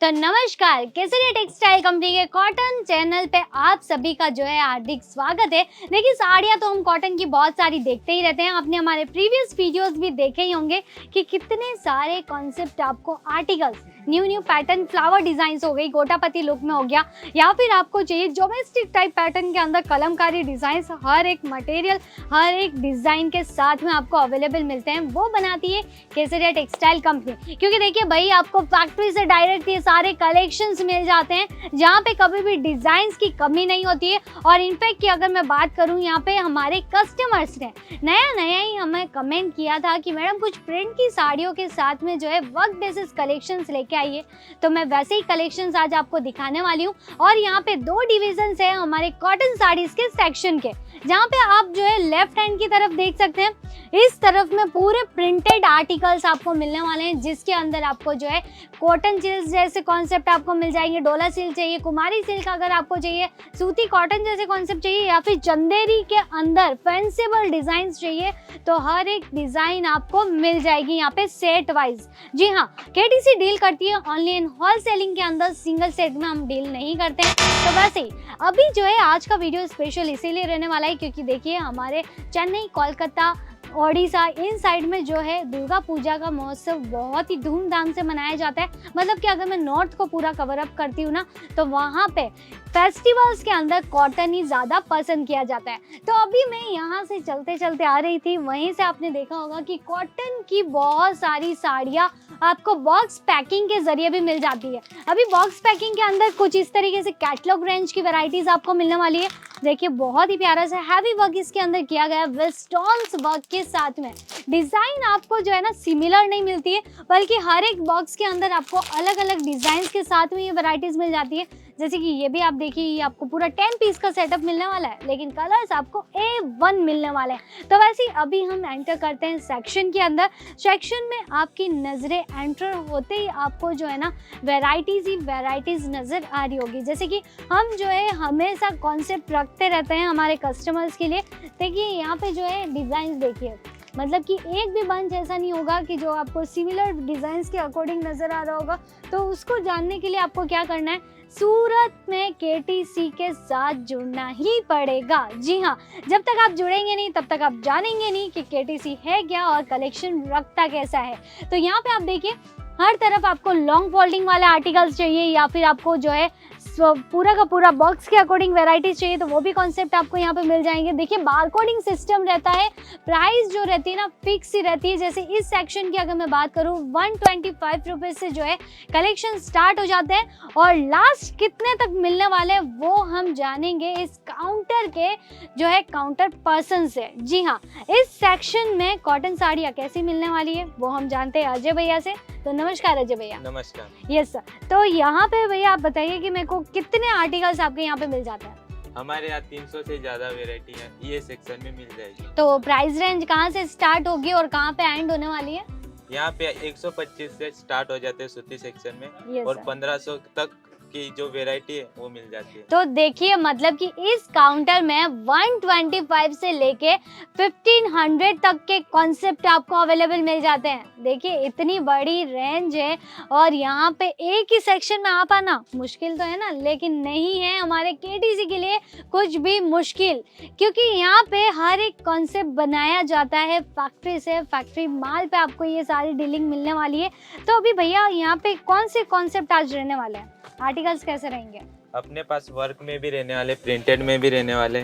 तो नमस्कार, केसरिया textile company के कॉटन चैनल पे आप सभी का जो है हार्दिक स्वागत है। देखिए, साड़ियाँ तो हम कॉटन की बहुत सारी देखते ही रहते हैं। आपने हमारे प्रीवियस वीडियोस भी देखे ही होंगे कि कितने सारे कॉन्सेप्ट आपको articles, new pattern, flower design हो गई, गोटापति लुक में हो गया, या फिर आपको चाहिए डोमेस्टिक टाइप पैटर्न के अंदर कलमकारी डिजाइन, हर एक मटेरियल, हर एक डिजाइन के साथ में आपको अवेलेबल मिलते हैं। वो बनाती है केसरिया टेक्सटाइल कंपनी। क्योंकि देखिए भाई, आपको फैक्ट्री से डायरेक्ट ये सारे कलेक्शंस मिल जाते हैं, जहाँ पे कभी भी डिजाइन्स की कमी नहीं होती है। और इनफैक्ट की अगर मैं बात करूँ, यहाँ पे हमारे कस्टमर्स ने नया ही हमें कमेंट किया था कि मैडम कुछ प्रिंट की साड़ियों के साथ में जो है वर्क बेसिस कलेक्शंस लेके आइए। तो मैं वैसे ही कलेक्शंस आज आपको दिखाने वाली हूँ। और यहाँ पे दो डिविजन्स हैं हमारे कॉटन साड़ीज के सेक्शन के, जहाँ पे आप जो है लेफ्ट हैंड की तरफ देख सकते हैं, इस तरफ में पूरे प्रिंटेड आर्टिकल्स आपको मिलने वाले हैं, जिसके अंदर आपको जो है कॉटन सिल्क जैसे कॉन्सेप्ट आपको मिल जाएंगे। डोला सिल्क चाहिए, कुमारी सिल्क अगर आपको चाहिए, सूती कॉटन जैसे कॉन्सेप्ट चाहिए, या फिर चंदेरी के अंदर फैंसेबल डिजाइन चाहिए, तो हर एक डिजाइन आपको मिल जाएगी यहाँ पे सेट वाइज। जी हाँ, केटीसी डील करती है ओनली इन होलसेलिंग के अंदर, सिंगल सेट में हम डील नहीं करते हैं। तो वैसे ही अभी जो है आज का वीडियो स्पेशल इसीलिए रहने वाला है क्योंकि देखिए, हमारे चेन्नई, कोलकाता, ओडिशा, इन साइड में जो है दुर्गा पूजा का महोत्सव बहुत ही धूमधाम से मनाया जाता है। मतलब कि अगर मैं नॉर्थ को पूरा कवर अप करती हूँ ना, तो वहाँ पे फेस्टिवल्स के अंदर कॉटन ही ज़्यादा पसंद किया जाता है। तो अभी मैं यहाँ से चलते चलते आ रही थी, वहीं से आपने देखा होगा कि कॉटन की बहुत सारी साड़ियाँ आपको बॉक्स पैकिंग के जरिए भी मिल जाती है। अभी बॉक्स पैकिंग के अंदर कुछ इस तरीके से कैटलॉग रेंज की वैरायटीज़ आपको मिलने वाली है। देखिए, बहुत ही प्यारा सा हैवी वर्क इसके अंदर किया गया है, विद स्टोन्स वर्क के साथ में। डिज़ाइन आपको जो है ना सिमिलर नहीं मिलती है, बल्कि हर एक बॉक्स के अंदर आपको अलग अलग डिज़ाइन के साथ में ये वैरायटीज़ मिल जाती है। जैसे कि ये भी आप देखिए, ये आपको पूरा 10 पीस का सेटअप मिलने वाला है, लेकिन कलर्स आपको A1 मिलने वाले हैं। तो वैसे ही अभी हम एंटर करते हैं सेक्शन के अंदर। सेक्शन में आपकी नज़रें एंटर होते ही आपको जो है ना वैरायटीज़ ही वैरायटीज़ नज़र आ रही होगी। जैसे कि हम जो है हमेशा कॉन्सेप्ट रखते रहते हैं हमारे कस्टमर्स के लिए। देखिए, यहाँ पे जो है डिज़ाइन देखिए, मतलब कि एक भी बंच ऐसा नहीं होगा कि जो आपको सिमिलर डिज़ाइंस के अकॉर्डिंग नज़र आ रहा होगा। तो उसको जानने के लिए आपको क्या करना है, सूरत में केटीसी के साथ जुड़ना ही पड़ेगा। जी हाँ, जब तक आप जुड़ेंगे नहीं तब तक आप जानेंगे नहीं कि केटीसी है क्या और कलेक्शन रखता कैसा है। तो यहाँ पे आप देखिए, हर तरफ आपको लॉन्ग फोल्डिंग वाले आर्टिकल्स चाहिए, या फिर आपको जो है पूरा का पूरा बॉक्स के अकॉर्डिंग वैरायटीज चाहिए, तो वो भी कॉन्सेप्ट आपको यहाँ पे मिल जाएंगे। देखिए, बारकोडिंग सिस्टम रहता है, प्राइस जो रहती है ना फिक्स ही रहती है। जैसे इस सेक्शन की अगर मैं बात करूँ, 125 रुपीज़ से जो है कलेक्शन स्टार्ट हो जाते हैं, और लास्ट कितने तक मिलने वाले हैं वो हम जानेंगे इस काउंटर के जो है काउंटर पर्सन से। जी हाँ, इस सेक्शन में कॉटन साड़ियाँ कैसी मिलने वाली है वो हम जानते हैं अजय भैया से। तो नमस्कार अजय भैया। नमस्कार। Yes sir. तो यहाँ पे भैया आप बताइए कि मेरे को कितने आर्टिकल्स आपके यहाँ पे मिल जाते हैं। हमारे यहाँ 300 से ज्यादा वेरायटी है, ये सेक्शन में मिल जाएगी। तो प्राइस रेंज कहाँ से स्टार्ट होगी और कहाँ पे एंड होने वाली है? यहाँ पे 125 से स्टार्ट हो जाते हैं सूती सेक्शन में, और 1500 तक की जो वेरायटी है वो मिल जाती है। तो देखिए, मतलब कि इस काउंटर में 125 से लेके 1500 तक के कॉन्सेप्ट आपको अवेलेबल मिल जाते हैं। देखिए, इतनी बड़ी रेंज है, और यहाँ पे एक ही सेक्शन में आ पाना मुश्किल तो है ना, लेकिन नहीं है हमारे केटीसी के लिए कुछ भी मुश्किल, क्योंकि यहाँ पे हर एक कॉन्सेप्ट बनाया जाता है फैक्ट्री से। फैक्ट्री माल पे आपको ये सारी डीलिंग मिलने वाली है। तो अभी भैया, यहाँ पे कौन से कॉन्सेप्ट आज रहने वाले हैं, आर्टिकल्स कैसे रहेंगे? अपने पास वर्क में भी रहने वाले, प्रिंटेड में भी रहने वाले,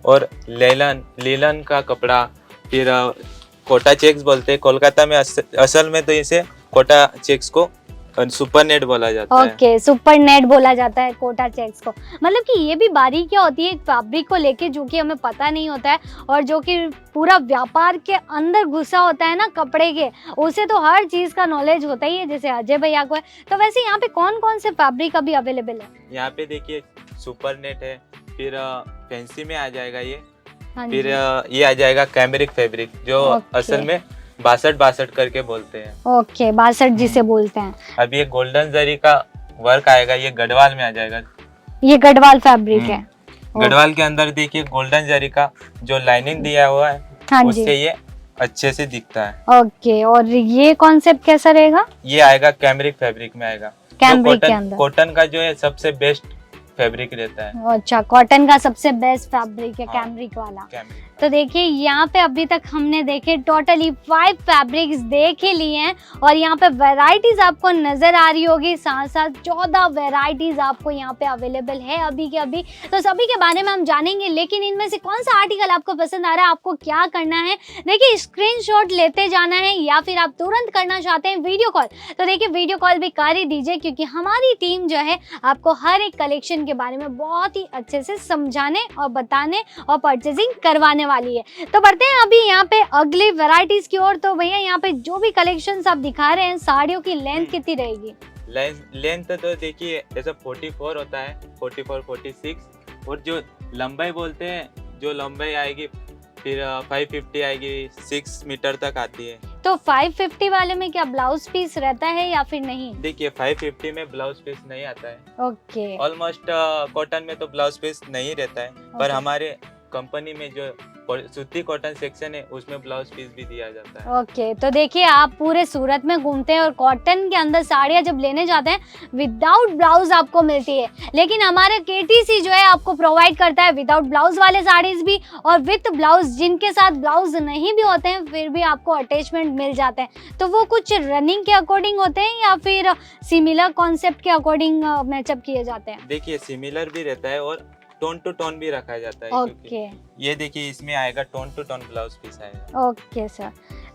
और लीलन का कपड़ा, फिर कोटा चेक्स बोलते हैं कोलकाता में। असल में तो इसे कोटा चेक्स को सुपर नेट बोला जाता है। ओके, सुपर नेट बोला जाता है कोटा चेक्स को। मतलब कि ये भी बारीकियाँ होती है फैब्रिक को लेके, जो कि हमें पता नहीं होता है, और जो कि पूरा व्यापार के अंदर घुसा होता है ना कपड़े के, उसे तो हर चीज़ का नॉलेज होता ही है, जैसे अजय भैया को है। तो वैसे यहाँ पे कौन कौन से फैब्रिक अभी अवेलेबल है? यहाँ पे देखिए, सुपर नेट है, फिर फैंसी में आ जाएगा ये, हाँ, फिर ये आ जाएगा कैमरिक फैब्रिक, जो असल में 62 करके बोलते हैं। ओके, 62 जिसे बोलते हैं। अभी ये गोल्डन जरी का वर्क आएगा, ये गढ़वाल में आ जाएगा। ये गढ़वाल फैब्रिक है। गढ़वाल के अंदर देखिए, गोल्डन जरी का जो लाइनिंग दिया हुआ है, हाँ, उससे ये अच्छे से दिखता है। ओके, और ये कॉन्सेप्ट कैसा रहेगा? ये आएगा कैमरिक फैब्रिक में आएगा। कैमरिक के अंदर। कॉटन का जो है सबसे बेस्ट फैब्रिक रहता है। अच्छा, कॉटन का सबसे बेस्ट फैब्रिक है हाँ, कैमरिक वाला। कैमरिक। तो देखिए यहाँ पे अभी तक हमने देखे टोटली 5 फैब्रिक्स देख ही लिए हैं और यहाँ पे वैरायटीज आपको नजर आ रही होगी, साथ साथ 14 वैरायटीज आपको यहाँ पे अवेलेबल है अभी के अभी। तो सभी के बारे में हम जानेंगे, लेकिन इनमें से कौन सा आर्टिकल आपको पसंद आ रहा है, आपको क्या करना है, देखिए स्क्रीनशॉट लेते जाना है या फिर आप तुरंत करना चाहते हैं वीडियो कॉल, तो देखिए वीडियो कॉल भी कर ही दीजिए, क्योंकि हमारी टीम जो है आपको हर एक कलेक्शन के बारे में बहुत ही अच्छे से समझाने और बताने और परचेजिंग करवाने वाली है। तो बढ़ते हैं अभी यहाँ पे अगली वैरायटीज की ओर। तो भैया यहाँ पे जो भी कलेक्शंस आप दिखा रहे हैं, साड़ियों की लेंथ कितनी रहेगी? लेंथ तो देखिए जैसे 44 होता है, 44, 46, और जो लंबाई बोलते हैं, जो लंबाई आएगी फिर 550 आएगी, 6 मीटर तक आती है। तो 550 वाले में क्या ब्लाउज पीस रहता है या फिर नहीं? देखिए 550 में ब्लाउज पीस नहीं आता है। ओके। ऑलमोस्ट कॉटन में तो ब्लाउज पीस नहीं रहता है, पर हमारे कंपनी में जो सूती कॉटन सेक्शन है उसमें ब्लाउज पीस भी दिया जाता है। ओके, तो देखिए आप पूरे सूरत में घूमते हैं और कॉटन के अंदर साड़ियाँ जब लेने जाते हैं विदाउट ब्लाउज आपको मिलती है, लेकिन हमारा केटीसी जो है आपको प्रोवाइड करता है विदाउट ब्लाउज वाले साड़ीज भी और विथ ब्लाउज, जिनके साथ ब्लाउज नहीं भी होते हैं फिर भी आपको अटैचमेंट मिल जाते हैं। तो वो कुछ रनिंग के अकॉर्डिंग होते हैं या फिर सिमिलर कॉन्सेप्ट के अकॉर्डिंग मैचअप किए जाते हैं? देखिए सिमिलर भी रहता है और टोन टू टोन भी रखा जाता है। ओके, ये देखिए इसमें आएगा tone to tone blouse piece आएगा। Okay sir.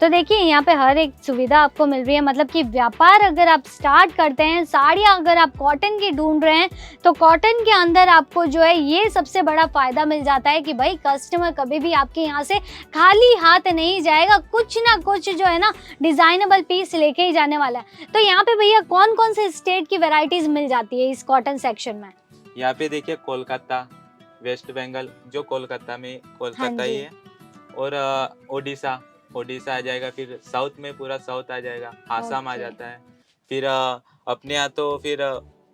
तो देखिए यहाँ पे हर एक सुविधा आपको मिल रही है, मतलब कि व्यापार अगर आप स्टार्ट करते हैं, साड़ियाँ अगर आप कॉटन की ढूंढ रहे हैं, तो कॉटन के अंदर आपको जो है ये सबसे बड़ा फायदा मिल जाता है कि भाई कस्टमर कभी भी आपके यहाँ से खाली हाथ नहीं जाएगा, कुछ ना कुछ जो है ना डिजाइनेबल पीस लेके ही जाने वाला है। तो यहाँ पे भैया कौन कौन से स्टेट की वेराइटीज मिल जाती है इस कॉटन सेक्शन में? यहाँ पे देखिए कोलकाता, वेस्ट बंगाल, जो कोलकाता में कोलकाता ही है, और ओडिशा आ जाएगा, फिर साउथ में पूरा साउथ आ जाएगा, आसाम आ जाता है, फिर अपने यहाँ तो फिर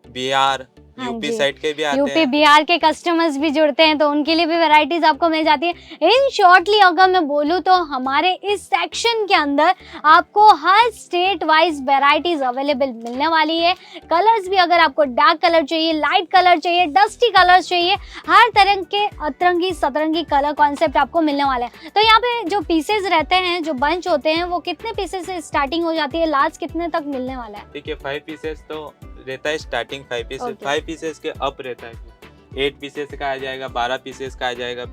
बिहार, यूपी साइड के भी आते हैं। यूपी बिहार के कस्टमर्स भी जुड़ते हैं तो उनके लिए भी वैरायटीज आपको मिल जाती है। इन शॉर्टली अगर मैं बोलूँ तो हमारे इस सेक्शन के अंदर आपको हर स्टेट वाइज वैरायटीज अवेलेबल मिलने वाली है। कलर्स भी अगर आपको डार्क कलर चाहिए, लाइट कलर चाहिए, डस्टी कलर्स चाहिए, हर तरह के अतरंगी सतरंगी कलर कॉन्सेप्ट आपको मिलने वाले हैं। तो यहाँ पे जो पीसेज रहते हैं, जो बंच होते हैं, वो कितने पीसेज से स्टार्टिंग हो जाती है, लास्ट कितने तक मिलने वाला है? देखिए 5 पीसेस तो रहता है स्टार्टिंग, 5 पीसेस, 5 पीसेस के अप रहता है, 8 पीसेस का आ जाएगा, 12 पीसेस का आ जाएगा,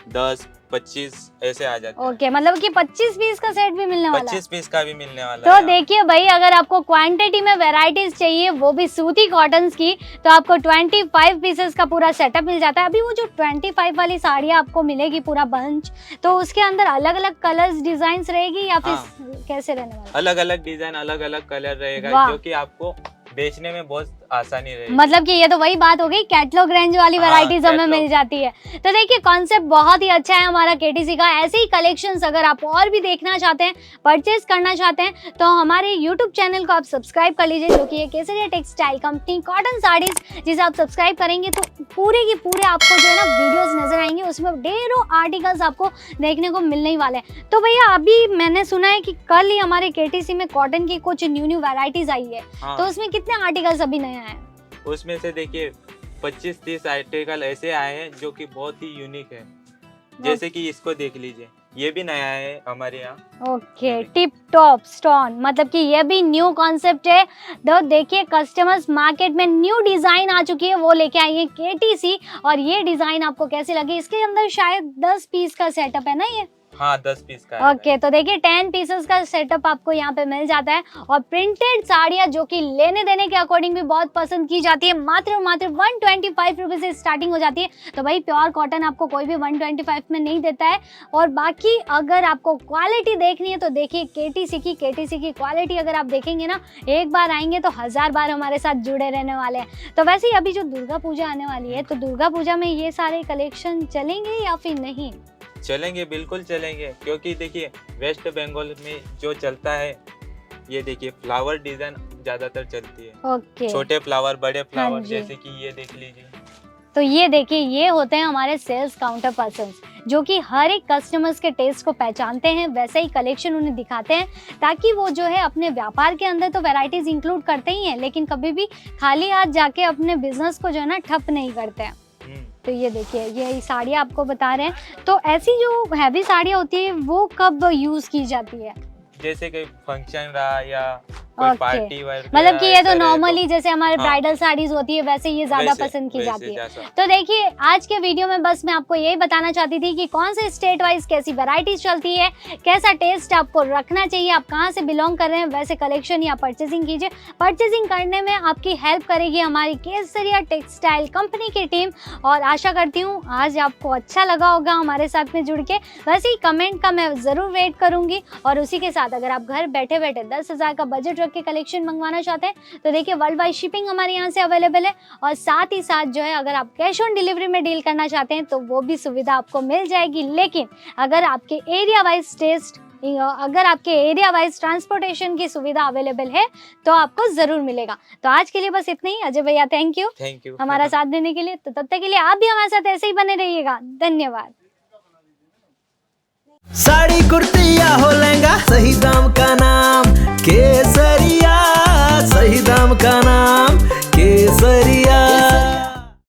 10, 25 ऐसे आ जाते हैं। ओके, मतलब कि 25 पीस का सेट भी मिलने वाला है? 25 पीस का भी मिलने वाला तो है। देखिए भाई, अगर आपको क्वांटिटी में वैरायटीज चाहिए, वो भी सूती कॉटन्स की, तो आपको 25 पीसेस का पूरा सेटअप मिल जाता है। अभी वो जो 25 वाली साड़ियाँ आपको मिलेगी पूरा बंच, तो उसके अंदर अलग अलग कलर्स डिजाइन रहेगी या फिर कैसे रहने वाला? अलग अलग डिजाइन, अलग अलग कलर रहेगा, जो कि आपको बेचने में बहुत आसानी रहेगी। मतलब कि ये तो वही बात हो गई, कैटलॉग रेंज वाली वैरायटीज हमें मिल जाती है। तो देखिए कॉन्सेप्ट बहुत ही अच्छा है हमारा केटीसी का। ऐसे ही कलेक्शंस अगर आप और भी देखना चाहते हैं, परचेज करना चाहते हैं, तो हमारे यूट्यूब चैनल को आप सब्सक्राइब कर लीजिए, जो कि है केसरिया टेक्सटाइल कंपनी कॉटन साड़ीज, जिसे आप सब्सक्राइब करेंगे तो पूरे के पूरे आपको जो है ना वीडियोस नजर आएंगे, उसमें ढेरों आर्टिकल्स आपको देखने को मिलने ही वाले हैं। तो भैया अभी मैंने सुना है कि कल ही हमारे केटीसी में कॉटन की कुछ न्यू वैरायटीज आई है, तो उसमें कितने आर्टिकल्स अभी नए आए? उसमें से देखिए 25-30 आर्टिकल ऐसे आए हैं जो कि बहुत ही यूनिक है, जैसे कि इसको देख लीजिए, ये भी नया है हमारे यहाँ। ओके, टिप टॉप स्टोन, मतलब कि ये भी न्यू कॉन्सेप्ट है। तो देखिए कस्टमर्स मार्केट में न्यू डिजाइन आ चुकी है, वो लेके आई है केटीसी, और ये डिजाइन आपको कैसे लगी? इसके अंदर शायद 10 पीस का सेटअप है ना ये? हाँ, 10 पीस का। ओके, तो देखिए 10 पीसेस का सेटअप आपको यहाँ पे मिल जाता है, और प्रिंटेड साड़ियाँ जो कि लेने देने के अकॉर्डिंग भी बहुत पसंद की जाती है, मात्र 125 रुपये से स्टार्टिंग हो जाती है। तो भाई प्योर कॉटन आपको कोई भी 125 में नहीं देता है। और बाकी अगर आपको क्वालिटी देखनी है तो देखिए केटीसी की क्वालिटी अगर आप देखेंगे ना, एक बार आएंगे तो 1000 बार हमारे साथ जुड़े रहने वाले हैं। तो वैसे ही अभी जो दुर्गा पूजा आने वाली है, तो दुर्गा पूजा में ये सारे कलेक्शन चलेंगे या फिर नहीं? चलेंगे, बिल्कुल चलेंगे, क्योंकि देखिए वेस्ट बंगाल में जो चलता है, ये देखिए फ्लावर डिजाइन ज्यादातर चलती है। ओके, छोटे फ्लावर, बड़े फ्लावर, जैसे कि ये देख लीजिए। तो ये देखिए, ये होते हैं हमारे सेल्स काउंटर पर्सन्स, जो कि हर एक कस्टमर्स के टेस्ट को पहचानते हैं, वैसे ही कलेक्शन उन्हें दिखाते हैं, ताकि वो जो है अपने व्यापार के अंदर तो वैरायटीज़ इंक्लूड करते ही हैं, लेकिन कभी भी खाली हाथ जाके अपने बिजनेस को जो है ना ठप नहीं करते हैं। तो ये देखिए, ये साड़ियाँ आपको बता रहे हैं। तो ऐसी जो हैवी साड़ियाँ होती है वो कब यूज़ की जाती है? जैसे कोई फंक्शन रहा या कोई ओके, पार्टी वेयर, मतलब कि ये तो ऐसा रहे नॉर्मली जैसे हमारे हाँ। ब्राइडल साड़ीज होती है वैसे ये ज़्यादा वैसे- पसंद की वैसे जाती है। जैसा। तो देखिए, आज के वीडियो में बस मैं आपको यही बताना चाहती थी कि कौन से स्टेट वाइज कैसी वैरायटीज चलती है, कैसा टेस्ट आपको रखना चाहिए, आप कहाँ से बिलोंग कर रहे हैं, वैसे कलेक्शन या परचेजिंग कीजिए। परचेजिंग करने में आपकी हेल्प करेगी हमारी केसरिया टेक्सटाइल कंपनी की टीम, और आशा करती हूँ आज आपको अच्छा लगा होगा हमारे साथ में जुड़ के। वैसे ही कमेंट का मैं ज़रूर वेट करूँगी, और उसी के साथ अगर आप घर बैठे बैठे 10,000 का बजट रख के कलेक्शन मंगवाना चाहते हैं तो देखिए, वर्ल्ड वाइड शिपिंग हमारे यहाँ से अवेलेबल है, और साथ ही साथ जो है अगर आप कैश ऑन डिलीवरी में डील करना चाहते हैं तो वो भी सुविधा आपको मिल जाएगी। लेकिन अगर आपके एरिया वाइज ट्रांसपोर्टेशन की सुविधा अवेलेबल है तो आपको ज़रूर मिलेगा। तो आज के लिए बस इतना ही। अजय भैया, थैंक यू हमारा साथ देने के लिए। तो तब तक के लिए आप भी हमारे साथ ऐसे ही बने रहिएगा। धन्यवाद। साड़ी कुर्ती या हो लहंगा, सही दाम का नाम केसरिया, सही दाम का नाम।